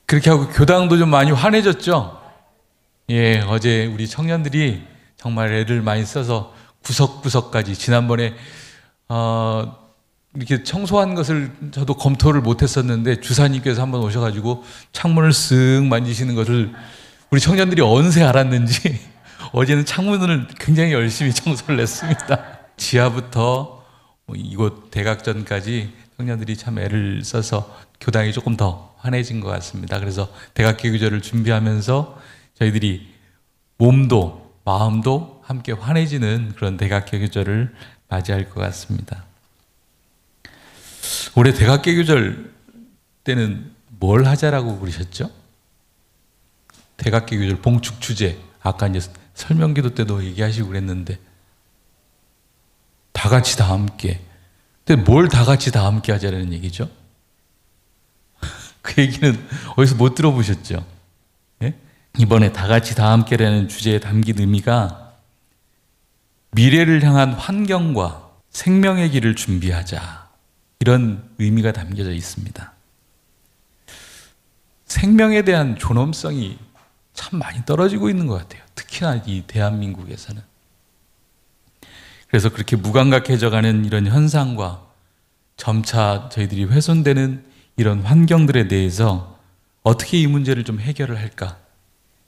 그렇게 하고 교당도 좀 많이 환해졌죠? 예, 어제 우리 청년들이 정말 애를 많이 써서 구석구석까지 지난번에 이렇게 청소한 것을 저도 검토를 못했었는데 주사님께서 한번 오셔가지고 창문을 쓱 만지시는 것을 우리 청년들이 언제 알았는지 어제는 창문을 굉장히 열심히 청소를 했습니다. 지하부터 이곳 대각전까지 청년들이 참 애를 써서 교당이 조금 더 환해진 것 같습니다. 그래서 대각개교절을 준비하면서 저희들이 몸도 마음도 함께 환해지는 그런 대각개교절을 맞이할 것 같습니다. 올해 대각개교절 때는 뭘 하자라고 그러셨죠? 대각개교절 봉축 주제, 아까 이제 설명기도 때도 얘기하시고 그랬는데 다 같이 다 함께. 근데 뭘 다 같이 다 함께 하자는 얘기죠? 그 얘기는 어디서 못 들어보셨죠? 예? 이번에 다 같이 다 함께라는 주제에 담긴 의미가 미래를 향한 환경과 생명의 길을 준비하자, 이런 의미가 담겨져 있습니다. 생명에 대한 존엄성이 참 많이 떨어지고 있는 것 같아요. 특히나 이 대한민국에서는. 그래서 그렇게 무감각해져가는 이런 현상과 점차 저희들이 훼손되는 이런 환경들에 대해서 어떻게 이 문제를 좀 해결을 할까?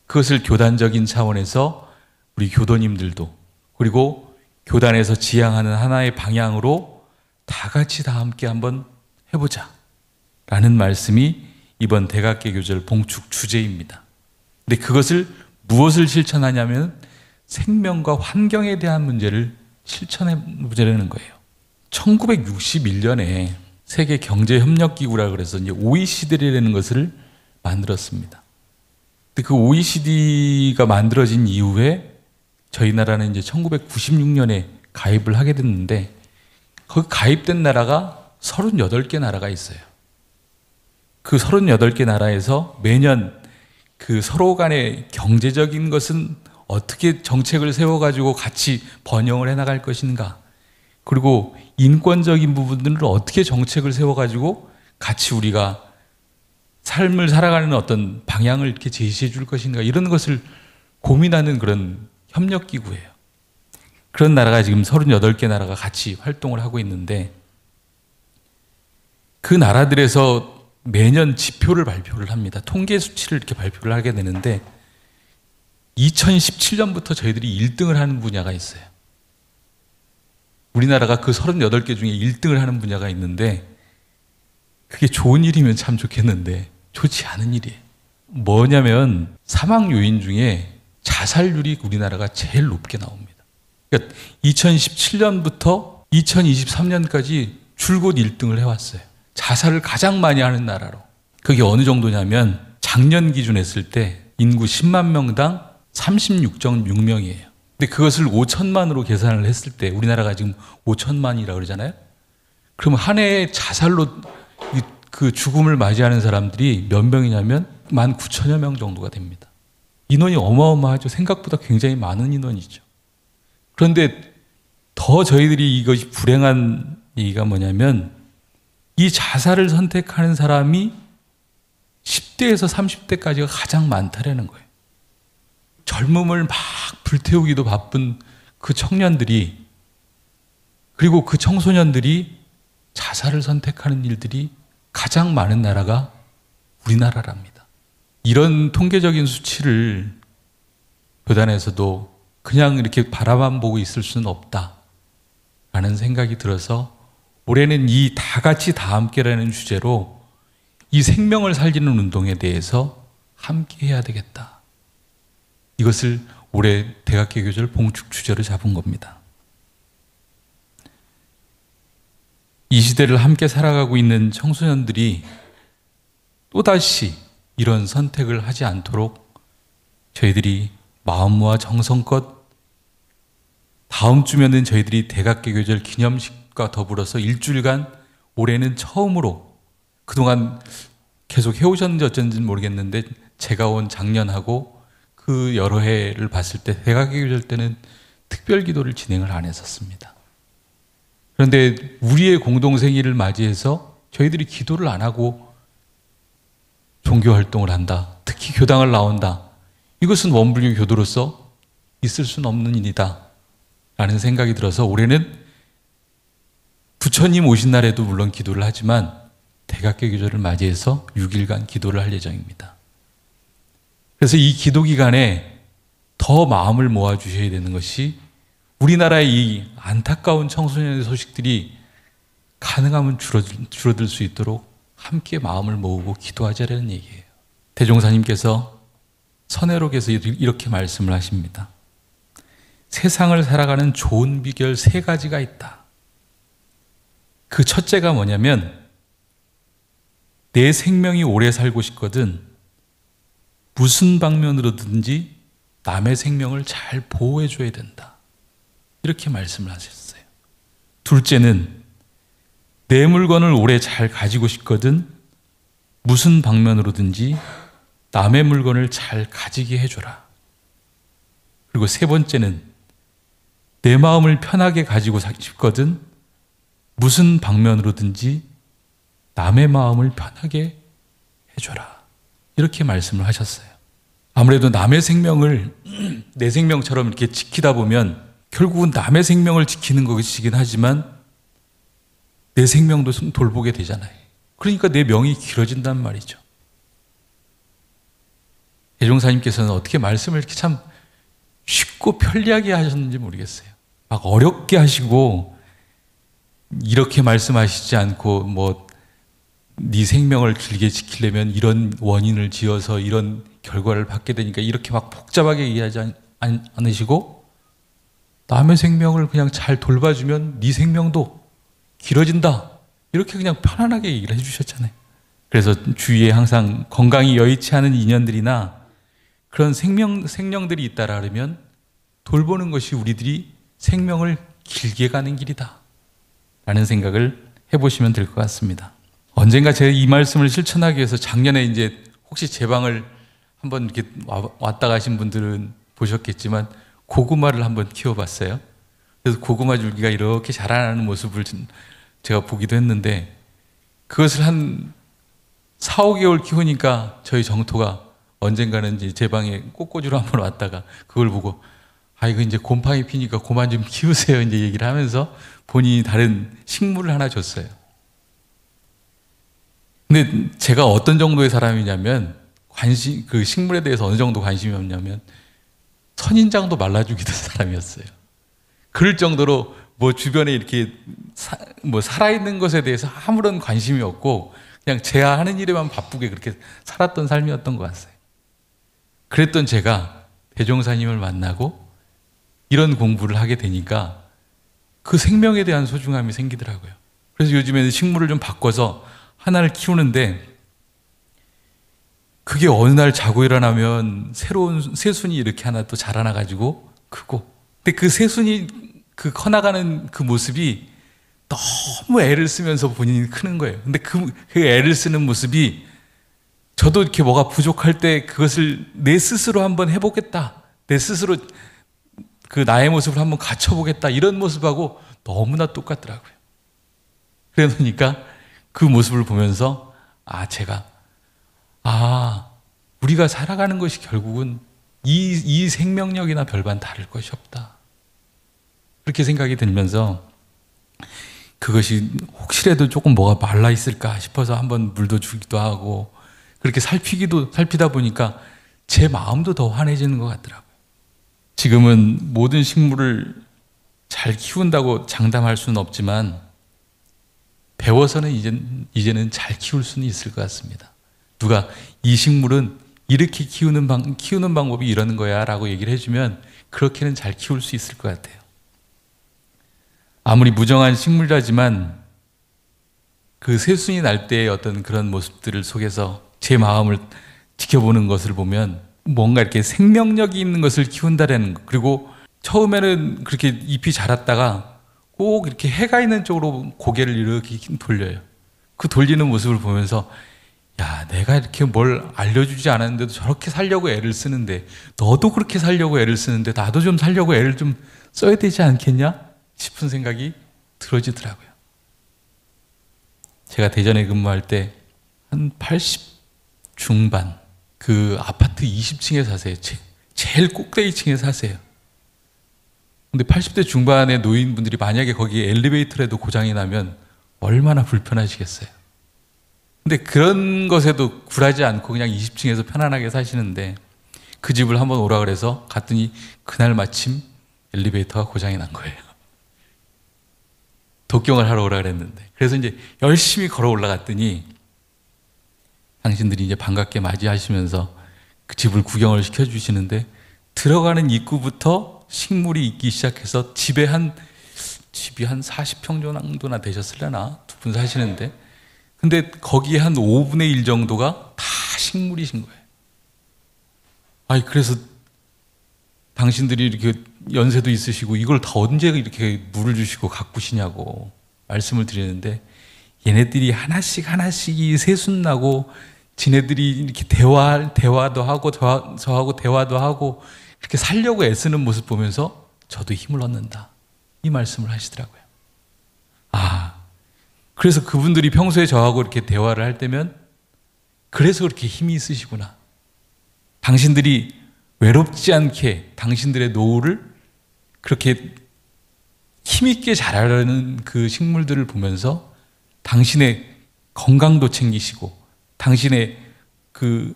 그것을 교단적인 차원에서 우리 교도님들도, 그리고 교단에서 지향하는 하나의 방향으로 다 같이 다 함께 한번 해보자 라는 말씀이 이번 대각개교절 봉축 주제입니다. 근데 그것을 무엇을 실천하냐면 생명과 환경에 대한 문제를 실천해 보자는 거예요. 1961년에 세계 경제협력기구라 그래서 이제 OECD라는 것을 만들었습니다. 근데 그 OECD가 만들어진 이후에 저희 나라는 이제 1996년에 가입을 하게 됐는데 거기 가입된 나라가 38개 나라가 있어요. 그 38개 나라에서 매년 그 서로 간의 경제적인 것은 어떻게 정책을 세워가지고 같이 번영을 해나갈 것인가, 그리고 인권적인 부분들을 어떻게 정책을 세워가지고 같이 우리가 삶을 살아가는 어떤 방향을 이렇게 제시해 줄 것인가, 이런 것을 고민하는 그런 협력기구예요. 그런 나라가 지금 38개 나라가 같이 활동을 하고 있는데 그 나라들에서 매년 지표를 발표를 합니다. 통계 수치를 이렇게 발표를 하게 되는데 2017년부터 저희들이 1등을 하는 분야가 있어요. 우리나라가 그 38개 중에 1등을 하는 분야가 있는데 그게 좋은 일이면 참 좋겠는데 좋지 않은 일이에요. 뭐냐면 사망 요인 중에 자살률이 우리나라가 제일 높게 나옵니다. 그러니까 2017년부터 2023년까지 줄곧 1등을 해왔어요. 자살을 가장 많이 하는 나라로. 그게 어느 정도냐면 작년 기준 했을 때 인구 10만 명당 36.6명이에요. 근데 그것을 5천만으로 계산을 했을 때 우리나라가 지금 5천만이라고 그러잖아요. 그럼 한 해에 자살로 그 죽음을 맞이하는 사람들이 몇 명이냐면 19,000여 명 정도가 됩니다. 인원이 어마어마하죠. 생각보다 굉장히 많은 인원이죠. 그런데 더 저희들이 이것이 불행한 얘기가 뭐냐면 이 자살을 선택하는 사람이 10대에서 30대까지가 가장 많다라는 거예요. 젊음을 막 불태우기도 바쁜 그 청년들이, 그리고 그 청소년들이 자살을 선택하는 일들이 가장 많은 나라가 우리나라랍니다. 이런 통계적인 수치를 교단에서도 그냥 이렇게 바라만 보고 있을 수는 없다라는 생각이 들어서 올해는 이 다 같이 다 함께라는 주제로 이 생명을 살리는 운동에 대해서 함께 해야 되겠다. 이것을 올해 대각개교절 봉축 주제로 잡은 겁니다. 이 시대를 함께 살아가고 있는 청소년들이 또다시 이런 선택을 하지 않도록 저희들이 마음과 정성껏 다음 주면은 저희들이 대각개교절 기념식과 더불어서 일주일간 올해는 처음으로, 그동안 계속 해오셨는지 어쩐지는 모르겠는데 제가 온 작년하고 그 여러 해를 봤을 때 대각개교절 때는 특별 기도를 진행을 안 했었습니다. 그런데 우리의 공동생일을 맞이해서 저희들이 기도를 안 하고 종교 활동을 한다. 특히 교당을 나온다. 이것은 원불교 교도로서 있을 수는 없는 일이다 라는 생각이 들어서 올해는 부처님 오신 날에도 물론 기도를 하지만 대각개교절을 맞이해서 6일간 기도를 할 예정입니다. 그래서 이 기도 기간에 더 마음을 모아주셔야 되는 것이 우리나라의 이 안타까운 청소년의 소식들이 가능하면 줄어들 수 있도록 함께 마음을 모으고 기도하자라는 얘기예요. 대종사님께서 선회록에서 이렇게 말씀을 하십니다. 세상을 살아가는 좋은 비결 3가지가 있다. 그 첫째가 뭐냐면 내 생명이 오래 살고 싶거든 무슨 방면으로든지 남의 생명을 잘 보호해 줘야 된다. 이렇게 말씀을 하셨어요. 둘째는 내 물건을 오래 잘 가지고 싶거든 무슨 방면으로든지 남의 물건을 잘 가지게 해줘라. 그리고 세 번째는 내 마음을 편하게 가지고 싶거든 무슨 방면으로든지 남의 마음을 편하게 해줘라. 이렇게 말씀을 하셨어요. 아무래도 남의 생명을 내 생명처럼 이렇게 지키다 보면 결국은 남의 생명을 지키는 것이긴 하지만 내 생명도 돌보게 되잖아요. 그러니까 내 명이 길어진단 말이죠. 대종사님께서는 어떻게 말씀을 이렇게 참 쉽고 편리하게 하셨는지 모르겠어요. 막 어렵게 하시고 이렇게 말씀하시지 않고 네 생명을 길게 지키려면 이런 원인을 지어서 이런 결과를 받게 되니까 이렇게 막 복잡하게 얘기하지 않으시고 남의 생명을 그냥 잘 돌봐주면 네 생명도 길어진다. 이렇게 그냥 편안하게 얘기를 해주셨잖아요. 그래서 주위에 항상 건강이 여의치 않은 인연들이나 그런 생명들이 있다라 그러면 돌보는 것이 우리들이 생명을 길게 가는 길이다 라는 생각을 해보시면 될 것 같습니다. 언젠가 제가 이 말씀을 실천하기 위해서 작년에 이제 혹시 제 방을 한번 이렇게 왔다 가신 분들은 보셨겠지만 고구마를 한번 키워봤어요. 그래서 고구마 줄기가 이렇게 자라나는 모습을 제가 보기도 했는데 그것을 한 4, 5개월 키우니까 저희 정토가 언젠가는 이제 제 방에 꽃꽂이로 한번 왔다가 그걸 보고 이거 이제 곰팡이 피니까 그만 좀 키우세요 이제 얘기를 하면서 본인이 다른 식물을 하나 줬어요. 근데 제가 어떤 정도의 사람이냐면 그 식물에 대해서 어느 정도 관심이 없냐면 선인장도 말라주기던 사람이었어요. 그럴 정도로 주변에 이렇게 살아있는 것에 대해서 아무런 관심이 없고 그냥 제가 하는 일에만 바쁘게 그렇게 살았던 삶이었던 것 같아요. 그랬던 제가 대종사님을 만나고 이런 공부를 하게 되니까 그 생명에 대한 소중함이 생기더라고요. 그래서 요즘에는 식물을 좀 바꿔서 하나를 키우는데 그게 어느 날 자고 일어나면 새로운 새순이 이렇게 하나 또 자라나 가지고 크고 근데 그 새순이 그 커나가는 그 모습이 너무 애를 쓰면서 본인이 크는 거예요. 근데 그 애를 쓰는 모습이 저도 이렇게 뭐가 부족할 때 그것을 내 스스로 한번 해보겠다. 내 스스로 그 나의 모습을 한번 갖춰보겠다. 이런 모습하고 너무나 똑같더라고요. 그래 놓으니까 그 모습을 보면서 우리가 살아가는 것이 결국은 이 생명력이나 별반 다를 것이 없다. 그렇게 생각이 들면서 그것이 혹시라도 조금 뭐가 말라 있을까 싶어서 한번 물도 주기도 하고 그렇게 살피다 보니까 제 마음도 더 환해지는 것 같더라고요. 지금은 모든 식물을 잘 키운다고 장담할 수는 없지만 배워서는 이제는 잘 키울 수는 있을 것 같습니다. 누가 이 식물은 이렇게 키우는 방법이 이러는 거야 라고 얘기를 해주면 그렇게는 잘 키울 수 있을 것 같아요. 아무리 무정한 식물이라지만 그 새순이 날 때의 어떤 그런 모습들을 속에서 제 마음을 지켜보는 것을 보면 뭔가 이렇게 생명력이 있는 것을 키운다라는 것. 그리고 처음에는 그렇게 잎이 자랐다가 꼭 이렇게 해가 있는 쪽으로 고개를 이렇게 돌려요. 그 돌리는 모습을 보면서 내가 이렇게 뭘 알려주지 않았는데도 저렇게 살려고 애를 쓰는데 너도 그렇게 살려고 애를 쓰는데 나도 좀 살려고 애를 좀 써야 되지 않겠냐 싶은 생각이 들어지더라고요. 제가 대전에 근무할 때 한 중반, 그 아파트 20층에 사세요. 제일 꼭대기층에 사세요. 근데 80대 중반의 노인분들이 만약에 거기에 엘리베이터라도 고장이 나면 얼마나 불편하시겠어요. 근데 그런 것에도 굴하지 않고 그냥 20층에서 편안하게 사시는데 그 집을 한번 오라 그래서 갔더니 그날 마침 엘리베이터가 고장이 난 거예요. 독경을 하러 오라 그랬는데. 그래서 이제 열심히 걸어 올라갔더니 당신들이 이제 반갑게 맞이하시면서 그 집을 구경을 시켜주시는데 들어가는 입구부터 식물이 있기 시작해서 집이 한 40평 정도나 되셨을려나? 두 분 사시는데. 근데 거기에 한 5분의 1 정도가 다 식물이신 거예요. 아니, 그래서 당신들이 이렇게 연세도 있으시고 이걸 다 언제 이렇게 물을 주시고 가꾸시냐고 말씀을 드리는데 얘네들이 하나씩 이 새순나고 지네들이 이렇게 대화도 하고 저하고 대화도 하고 이렇게 살려고 애쓰는 모습 보면서 저도 힘을 얻는다. 이 말씀을 하시더라고요. 그래서 그분들이 평소에 저하고 이렇게 대화를 할 때면 그래서 그렇게 힘이 있으시구나. 당신들이 외롭지 않게 당신들의 노후를 그렇게 힘있게 자라려는 그 식물들을 보면서 당신의 건강도 챙기시고 당신의 그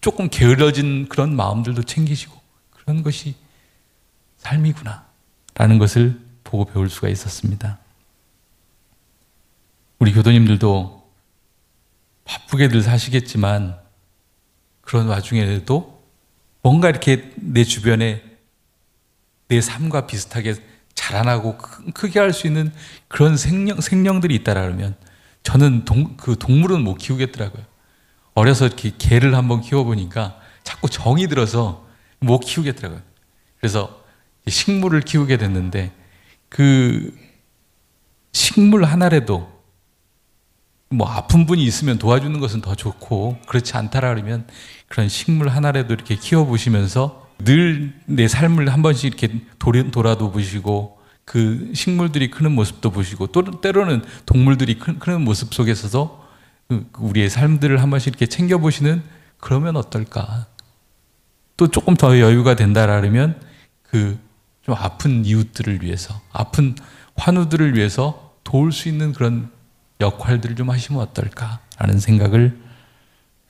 조금 게을러진 그런 마음들도 챙기시고 그런 것이 삶이구나 라는 것을 보고 배울 수가 있었습니다. 우리 교도님들도 바쁘게들 사시겠지만 그런 와중에도 뭔가 이렇게 내 주변에 내 삶과 비슷하게 자라나고 크게 할 수 있는 그런 생령들이 있다라면 저는 그 동물은 못 키우겠더라고요. 어려서 이렇게 개를 한번 키워보니까 자꾸 정이 들어서 못 키우겠더라고요. 그래서 식물을 키우게 됐는데 그 식물 하나라도 뭐 아픈 분이 있으면 도와주는 것은 더 좋고 그렇지 않다라 그러면 그런 식물 하나라도 이렇게 키워보시면서 늘 내 삶을 한 번씩 이렇게 돌아도 보시고 그 식물들이 크는 모습도 보시고 또 때로는 동물들이 크는 모습 속에서도 우리의 삶들을 한 번씩 이렇게 챙겨보시는 그러면 어떨까? 또 조금 더 여유가 된다라면 그 좀 아픈 이웃들을 위해서 아픈 환우들을 위해서 도울 수 있는 그런 역할들을 좀 하시면 어떨까라는 생각을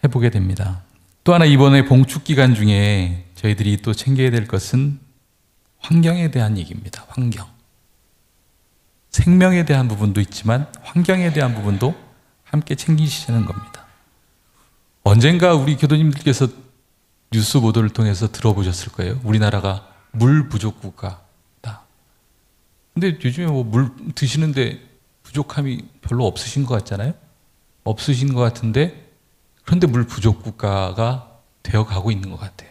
해보게 됩니다. 또 하나 이번에 봉축 기간 중에 저희들이 또 챙겨야 될 것은 환경에 대한 얘기입니다. 환경. 생명에 대한 부분도 있지만 환경에 대한 부분도 함께 챙기시는 겁니다. 언젠가 우리 교도님들께서 뉴스 보도를 통해서 들어보셨을 거예요. 우리나라가 물 부족 국가다. 근데 요즘에 뭐 물 드시는데 부족함이 별로 없으신 것 같잖아요. 없으신 것 같은데 그런데 물 부족 국가가 되어가고 있는 것 같아요.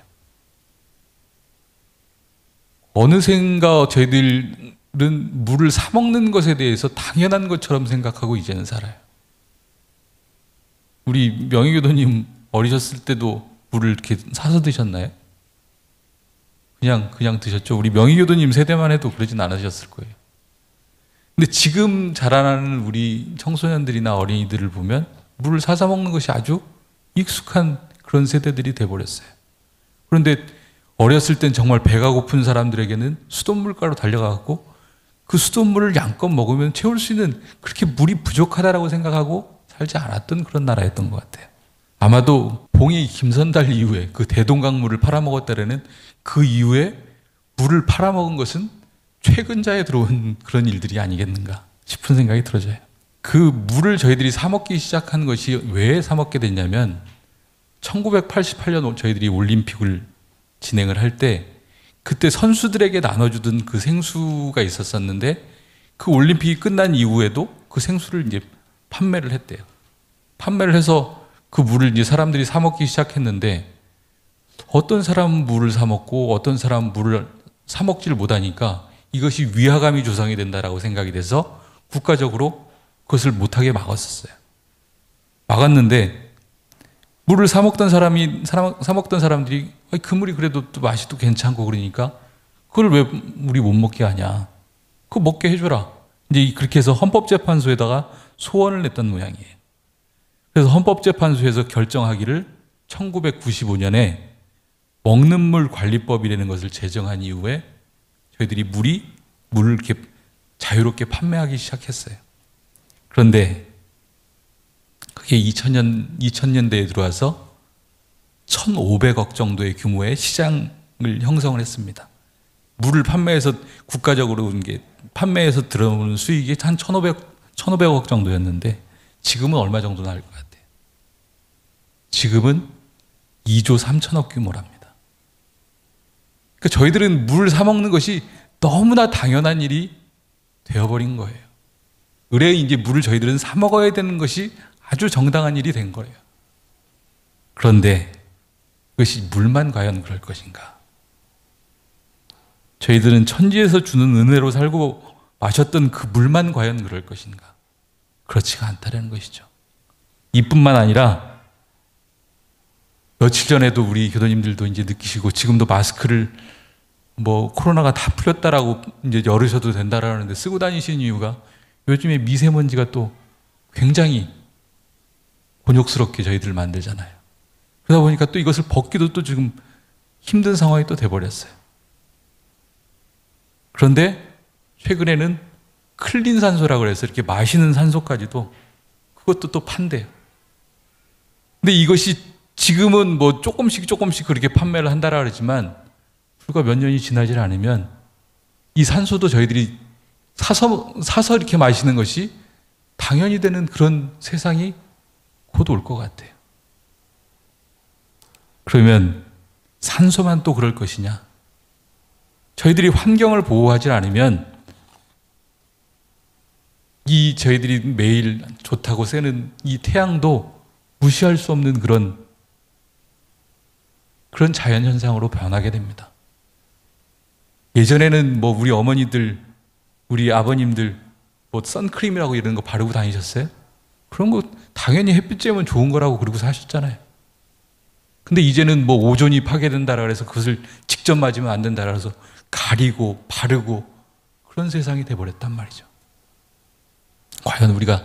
어느샌가 저희들은 물을 사 먹는 것에 대해서 당연한 것처럼 생각하고 이제는 살아요. 우리 명의교도님 어리셨을 때도 물을 이렇게 사서 드셨나요? 그냥 드셨죠. 우리 명의교도님 세대만 해도 그러진 않으셨을 거예요. 근데 지금 자라나는 우리 청소년들이나 어린이들을 보면 물을 사서 먹는 것이 아주 익숙한 그런 세대들이 돼버렸어요. 그런데 어렸을 땐 정말 배가 고픈 사람들에게는 수돗물가로 달려가고 그 수돗물을 양껏 먹으면 채울 수 있는 그렇게 물이 부족하다라고 생각하고 살지 않았던 그런 나라였던 것 같아요. 아마도 봉이 김선달 이후에 그 대동강물을 팔아먹었다라는 그 이후에 물을 팔아먹은 것은 최근자에 들어온 그런 일들이 아니겠는가 싶은 생각이 들어져요. 그 물을 저희들이 사 먹기 시작한 것이 왜 사 먹게 됐냐면 1988년 저희들이 올림픽을 진행을 할 때 그때 선수들에게 나눠주던 그 생수가 있었었는데 그 올림픽이 끝난 이후에도 그 생수를 이제 판매를 했대요. 판매를 해서 그 물을 이제 사람들이 사 먹기 시작했는데 어떤 사람은 물을 사 먹고 어떤 사람은 물을 사 먹지를 못하니까 이것이 위화감이 조성이 된다라고 생각이 돼서 국가적으로 그것을 못하게 막았었어요. 막았는데 물을 사 먹던 사람들이 그 물이 그래도 또 맛이 또 괜찮고 그러니까 그걸 왜 우리 못 먹게 하냐? 그거 먹게 해줘라. 이제 그렇게 해서 헌법재판소에다가 소원을 냈던 모양이에요. 그래서 헌법재판소에서 결정하기를 1995년에 먹는 물 관리법이라는 것을 제정한 이후에 저희들이 물을 이렇게 자유롭게 판매하기 시작했어요. 그런데 그게 2000년대에 들어와서 1,500억 정도의 규모의 시장을 형성을 했습니다. 물을 판매해서 국가적으로 판매해서 들어오는 수익이 한 1,500억 정도였는데 지금은 얼마 정도 나올 것 같아요? 지금은 2조 3천억 규모랍니다. 그러니까 저희들은 물을 사 먹는 것이 너무나 당연한 일이 되어버린 거예요. 의뢰 이제 물을 저희들은 사 먹어야 되는 것이 아주 정당한 일이 된 거예요. 그런데 그것이 물만 과연 그럴 것인가? 저희들은 천지에서 주는 은혜로 살고 마셨던 그 물만 과연 그럴 것인가? 그렇지가 않다는 것이죠. 이뿐만 아니라 며칠 전에도 우리 교도님들도 이제 느끼시고 지금도 마스크를 코로나가 다 풀렸다라고 이제 열으셔도 된다라는데 쓰고 다니시는 이유가 요즘에 미세먼지가 또 굉장히 곤욕스럽게 저희들 만들잖아요. 그러다 보니까 또 이것을 벗기도 또 지금 힘든 상황이 또 돼버렸어요. 그런데 최근에는 클린 산소라고 해서 이렇게 마시는 산소까지도 그것도 또 판대요. 근데 이것이 지금은 조금씩 그렇게 판매를 한다라 그러지만 불과 몇 년이 지나지 않으면 이 산소도 저희들이 사서 이렇게 마시는 것이 당연히 되는 그런 세상이 곧 올 것 같아요. 그러면 산소만 또 그럴 것이냐? 저희들이 환경을 보호하지 않으면 이 저희들이 매일 좋다고 쐬는 이 태양도 무시할 수 없는 그런 자연현상으로 변하게 됩니다. 예전에는 우리 어머니들, 우리 아버님들 선크림이라고 이런 거 바르고 다니셨어요? 그런 거 당연히 햇빛 쬐면 좋은 거라고 그러고 사셨잖아요. 근데 이제는 오존이 파괴된다라 그래서 그것을 직접 맞으면 안 된다라 그래서 가리고 바르고 그런 세상이 돼버렸단 말이죠. 과연 우리가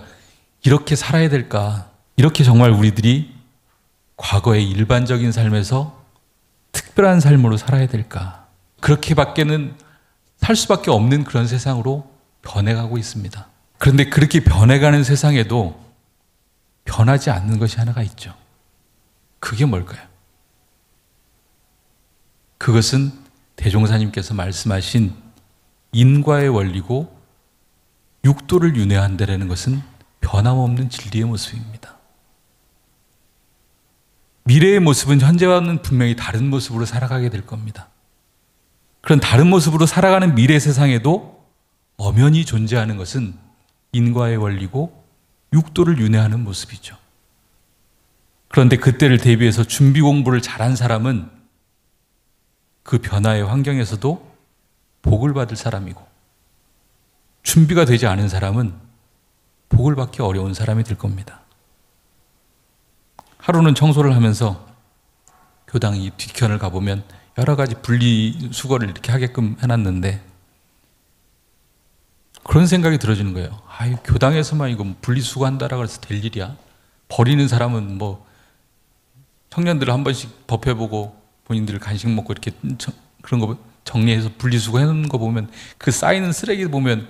이렇게 살아야 될까? 이렇게 정말 우리들이 과거의 일반적인 삶에서 특별한 삶으로 살아야 될까? 그렇게밖에는 살 수밖에 없는 그런 세상으로 변해가고 있습니다. 그런데 그렇게 변해가는 세상에도 변하지 않는 것이 하나가 있죠. 그게 뭘까요? 그것은 대종사님께서 말씀하신 인과의 원리고 육도를 윤회한다라는 것은 변함없는 진리의 모습입니다. 미래의 모습은 현재와는 분명히 다른 모습으로 살아가게 될 겁니다. 그런 다른 모습으로 살아가는 미래 세상에도 엄연히 존재하는 것은 인과의 원리고 육도를 윤회하는 모습이죠. 그런데 그때를 대비해서 준비 공부를 잘한 사람은 그 변화의 환경에서도 복을 받을 사람이고, 준비가 되지 않은 사람은 복을 받기 어려운 사람이 될 겁니다. 하루는 청소를 하면서 교당 이 뒤편을 가보면 여러 가지 분리수거를 이렇게 하게끔 해놨는데 그런 생각이 들어지는 거예요. 교당에서만 이거 분리수거한다라고 해서 될 일이야? 버리는 사람은 청년들 한 번씩 법해보고 본인들 간식 먹고 이렇게 그런 거 정리해서 분리수거 해놓는 거 보면 그 쌓이는 쓰레기 보면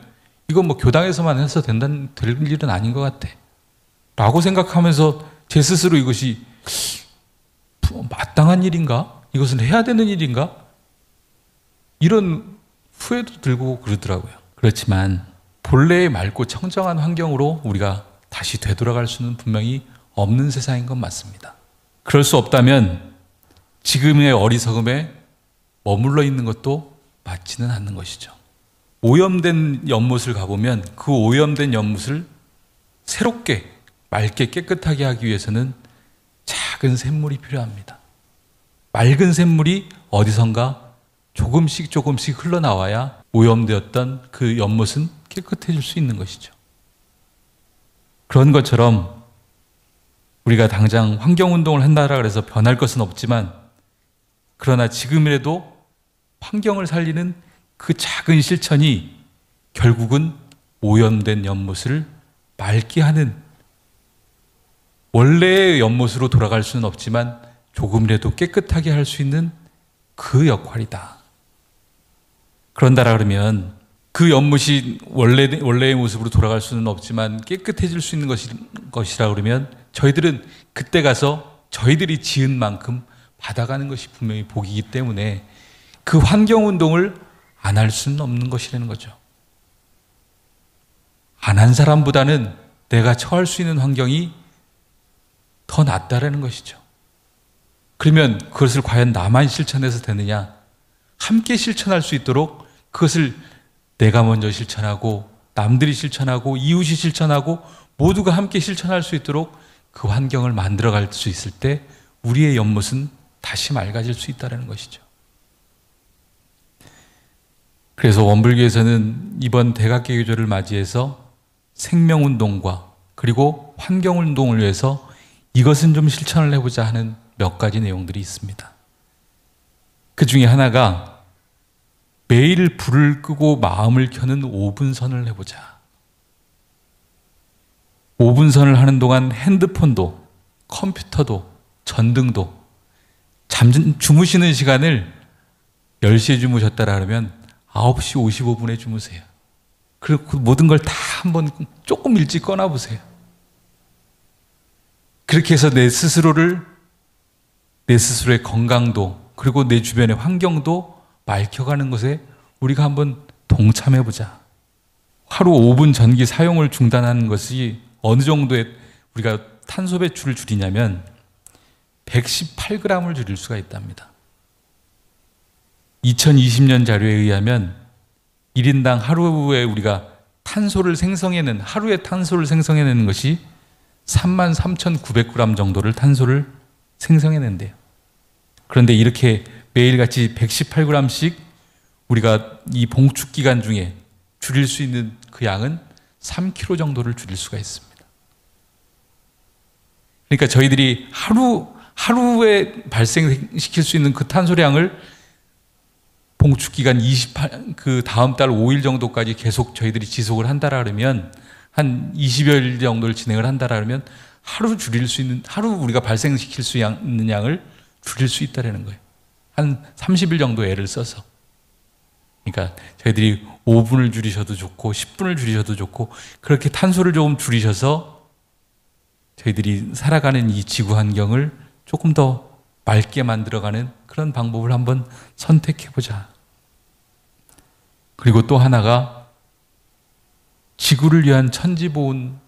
이건 교당에서만 해서 될 일은 아닌 것 같아 라고 생각하면서 제 스스로 이것이 마땅한 일인가? 이것은 해야 되는 일인가? 이런 후회도 들고 그러더라고요. 그렇지만 본래의 맑고 청정한 환경으로 우리가 다시 되돌아갈 수는 분명히 없는 세상인 건 맞습니다. 그럴 수 없다면 지금의 어리석음에 머물러 있는 것도 맞지는 않는 것이죠. 오염된 연못을 가보면 그 오염된 연못을 새롭게 맑게 깨끗하게 하기 위해서는 작은 샘물이 필요합니다. 맑은 샘물이 어디선가 조금씩 흘러나와야 오염되었던 그 연못은 깨끗해질 수 있는 것이죠. 그런 것처럼 우리가 당장 환경운동을 한다라 그래서 변할 것은 없지만, 그러나 지금이라도 환경을 살리는 그 작은 실천이 결국은 오염된 연못을 맑게 하는, 원래의 연못으로 돌아갈 수는 없지만 조금이라도 깨끗하게 할 수 있는 그 역할이다. 그런다라 그러면 그 연못이 원래의 모습으로 돌아갈 수는 없지만 깨끗해질 수 있는 것이라 그러면 저희들은 그때 가서 저희들이 지은 만큼 받아가는 것이 분명히 복이기 때문에 그 환경운동을 안 할 수는 없는 것이라는 거죠. 안 한 사람보다는 내가 처할 수 있는 환경이 더 낫다라는 것이죠. 그러면 그것을 과연 나만 실천해서 되느냐? 함께 실천할 수 있도록 그것을 내가 먼저 실천하고 남들이 실천하고 이웃이 실천하고 모두가 함께 실천할 수 있도록 그 환경을 만들어갈 수 있을 때 우리의 연못은 다시 맑아질 수 있다는 것이죠. 그래서 원불교에서는 이번 대각개교절을 맞이해서 생명운동과 그리고 환경운동을 위해서 이것은 좀 실천을 해보자 하는 몇 가지 내용들이 있습니다. 그 중에 하나가 매일 불을 끄고 마음을 켜는 5분선을 해보자. 5분선을 하는 동안 핸드폰도 컴퓨터도 전등도 주무시는 시간을 10시에 주무셨다라 하면 9시 55분에 주무세요. 그리고 모든 걸 다 한번 조금 일찍 꺼놔보세요. 그렇게 해서 내 스스로의 건강도 그리고 내 주변의 환경도 맑혀가는 것에 우리가 한번 동참해보자. 하루 5분 전기 사용을 중단하는 것이 어느 정도의 우리가 탄소 배출을 줄이냐면 118g을 줄일 수가 있답니다. 2020년 자료에 의하면 1인당 하루에 우리가 하루에 탄소를 생성해내는 것이 33,900g 정도를 탄소를 생성해낸대요. 그런데 이렇게 매일같이 118g씩 우리가 이 봉축 기간 중에 줄일 수 있는 그 양은 3kg 정도를 줄일 수가 있습니다. 그러니까 저희들이 하루에 발생시킬 수 있는 그 탄소량을 봉축 기간 그 다음 달 5일 정도까지 계속 저희들이 지속을 한다라 그러면 한 20여일 정도를 진행을 한다라 그러면 하루 우리가 발생시킬 수 있는 양을 줄일 수 있다는 거예요. 한 30일 정도 애를 써서. 그러니까 저희들이 5분을 줄이셔도 좋고 10분을 줄이셔도 좋고 그렇게 탄소를 조금 줄이셔서 저희들이 살아가는 이 지구 환경을 조금 더 맑게 만들어가는 그런 방법을 한번 선택해보자. 그리고 또 하나가 지구를 위한 천지보온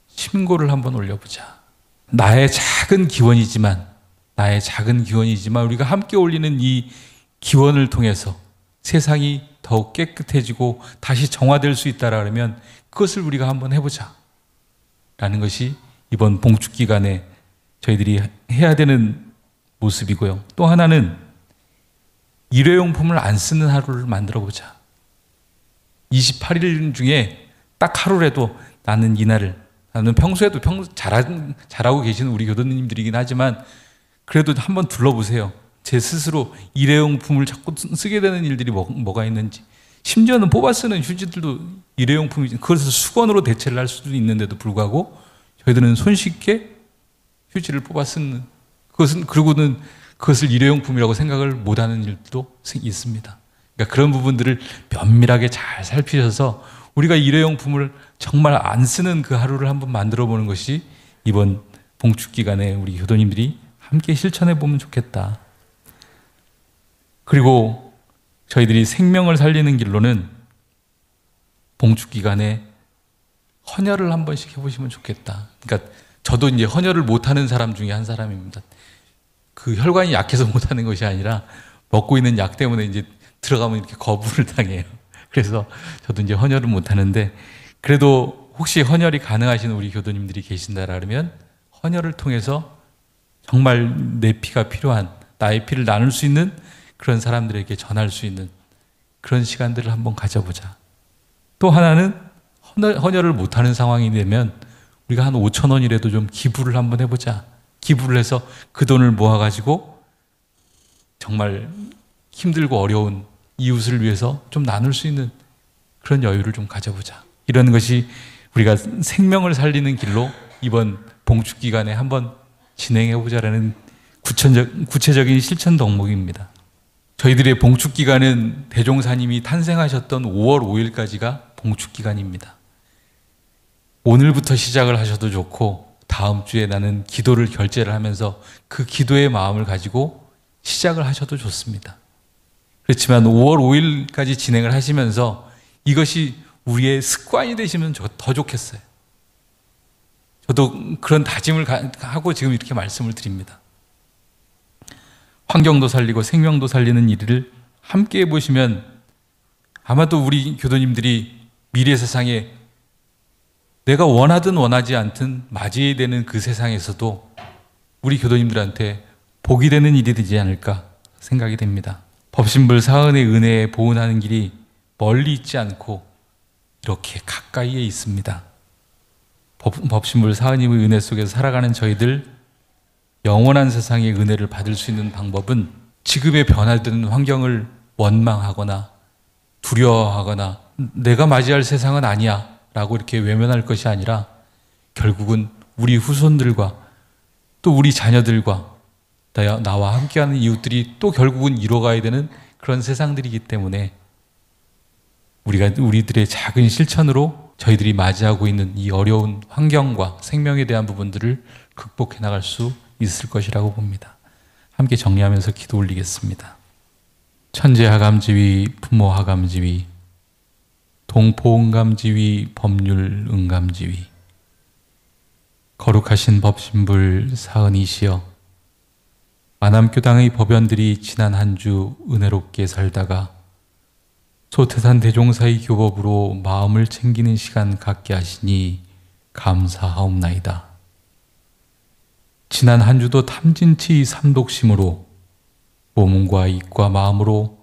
심고를 한번 올려보자. 나의 작은 기원이지만 우리가 함께 올리는 이 기원을 통해서 세상이 더욱 깨끗해지고 다시 정화될 수 있다라면 그것을 우리가 한번 해보자 라는 것이 이번 봉축 기간에 저희들이 해야 되는 모습이고요. 또 하나는 일회용품을 안 쓰는 하루를 만들어 보자. 28일 중에 딱 하루라도 나는 평소에도 잘하고 계시는 우리 교도님들이긴 하지만 그래도 한번 둘러보세요. 제 스스로 일회용품을 자꾸 쓰게 되는 일들이 뭐가 있는지. 심지어는 뽑아 쓰는 휴지들도 일회용품이 그것을 수건으로 대체를 할 수도 있는데도 불구하고 저희들은 손쉽게 휴지를 뽑아 쓰는 그리고는 그것을 일회용품이라고 생각을 못하는 일도 있습니다. 그러니까 그런 부분들을 면밀하게 잘 살피셔서 우리가 일회용품을 정말 안 쓰는 그 하루를 한번 만들어 보는 것이 이번 봉축 기간에 우리 교도님들이 함께 실천해 보면 좋겠다. 그리고 저희들이 생명을 살리는 길로는 봉축 기간에 헌혈을 한 번씩 해보시면 좋겠다. 그러니까 저도 이제 헌혈을 못하는 사람 중에 한 사람입니다. 그 혈관이 약해서 못하는 것이 아니라 먹고 있는 약 때문에 이제 들어가면 이렇게 거부를 당해요. 그래서 저도 이제 헌혈을 못하는데 그래도 혹시 헌혈이 가능하신 우리 교도님들이 계신다라 그러면 헌혈을 통해서 정말 내 피가 필요한 나의 피를 나눌 수 있는 그런 사람들에게 전할 수 있는 그런 시간들을 한번 가져보자. 또 하나는 헌혈을 못하는 상황이 되면 우리가 한 5,000원이라도 좀 기부를 한번 해보자. 기부를 해서 그 돈을 모아가지고 정말 힘들고 어려운 이웃을 위해서 좀 나눌 수 있는 그런 여유를 좀 가져보자. 이런 것이 우리가 생명을 살리는 길로 이번 봉축 기간에 한번 진행해보자라는 구체적인 실천 덕목입니다. 저희들의 봉축기간은 대종사님이 탄생하셨던 5월 5일까지가 봉축기간입니다. 오늘부터 시작을 하셔도 좋고 다음 주에 나는 기도를 결제를 하면서 그 기도의 마음을 가지고 시작을 하셔도 좋습니다. 그렇지만 5월 5일까지 진행을 하시면서 이것이 우리의 습관이 되시면 더 좋겠어요. 저도 그런 다짐을 하고 지금 이렇게 말씀을 드립니다. 환경도 살리고 생명도 살리는 일을 함께 해보시면 아마도 우리 교도님들이 미래 세상에 내가 원하든 원하지 않든 맞이해야 되는 그 세상에서도 우리 교도님들한테 복이 되는 일이 되지 않을까 생각이 됩니다. 법신불 사은의 은혜에 보은하는 길이 멀리 있지 않고 이렇게 가까이에 있습니다. 법신불 사은님의 은혜 속에서 살아가는 저희들, 영원한 세상의 은혜를 받을 수 있는 방법은 지금의 변화되는 환경을 원망하거나 두려워하거나 내가 맞이할 세상은 아니야 라고 이렇게 외면할 것이 아니라 결국은 우리 후손들과 또 우리 자녀들과 나와 함께하는 이웃들이 또 결국은 이뤄가야 되는 그런 세상들이기 때문에 우리들의 작은 실천으로 저희들이 맞이하고 있는 이 어려운 환경과 생명에 대한 부분들을 극복해 나갈 수 있을 것이라고 봅니다. 함께 정리하면서 기도 올리겠습니다. 천재하감지위, 부모하감지위, 동포응감지위, 법률응감지위, 거룩하신 법신불 사은이시여, 만암교당의 법연들이 지난 한 주 은혜롭게 살다가 소태산 대종사의 교법으로 마음을 챙기는 시간 갖게 하시니 감사하옵나이다. 지난 한 주도 탐진치 삼독심으로 몸과 입과 마음으로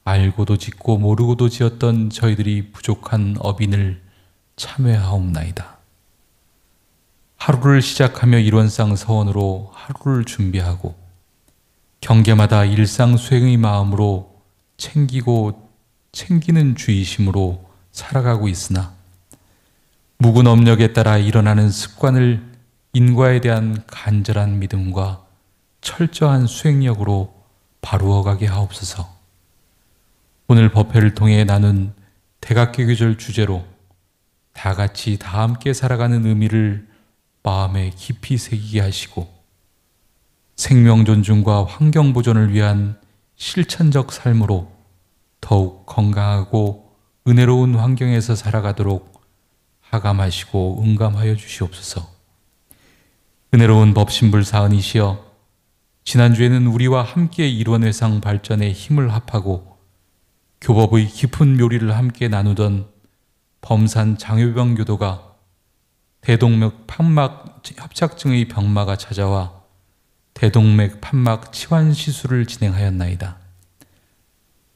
알고도 짓고 모르고도 지었던 저희들이 부족한 업인을 참회하옵나이다. 하루를 시작하며 일원상 서원으로 하루를 준비하고 경계마다 일상 수행의 마음으로 챙기고 챙기는 주의심으로 살아가고 있으나 묵은 업력에 따라 일어나는 습관을 인과에 대한 간절한 믿음과 철저한 수행력으로 바루어가게 하옵소서. 오늘 법회를 통해 나눈 대각개교절 주제로 다 같이 다 함께 살아가는 의미를 마음에 깊이 새기게 하시고 생명 존중과 환경 보존을 위한 실천적 삶으로 더욱 건강하고 은혜로운 환경에서 살아가도록 하감하시고 응감하여 주시옵소서. 은혜로운 법신불 사은이시여, 지난주에는 우리와 함께 일원회상 발전에 힘을 합하고 교법의 깊은 묘리를 함께 나누던 범산 장효병 교도가 대동맥 판막 협착증의 병마가 찾아와 대동맥 판막 치환 시술을 진행하였나이다.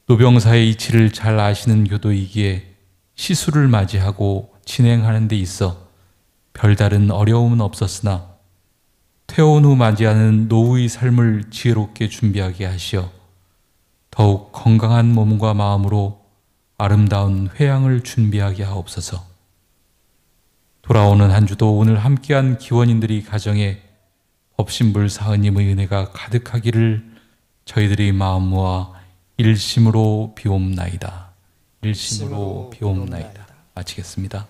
노병사의 이치를 잘 아시는 교도이기에 시술을 맞이하고 진행하는 데 있어 별다른 어려움은 없었으나 퇴원 후 맞이하는 노후의 삶을 지혜롭게 준비하게 하시어 더욱 건강한 몸과 마음으로 아름다운 회양을 준비하게 하옵소서. 돌아오는 한 주도 오늘 함께한 기원인들이 가정에 법신불 사은님의 은혜가 가득하기를 저희들의 마음 모아 일심으로 비옵나이다. 일심으로 비옵나이다. 마치겠습니다.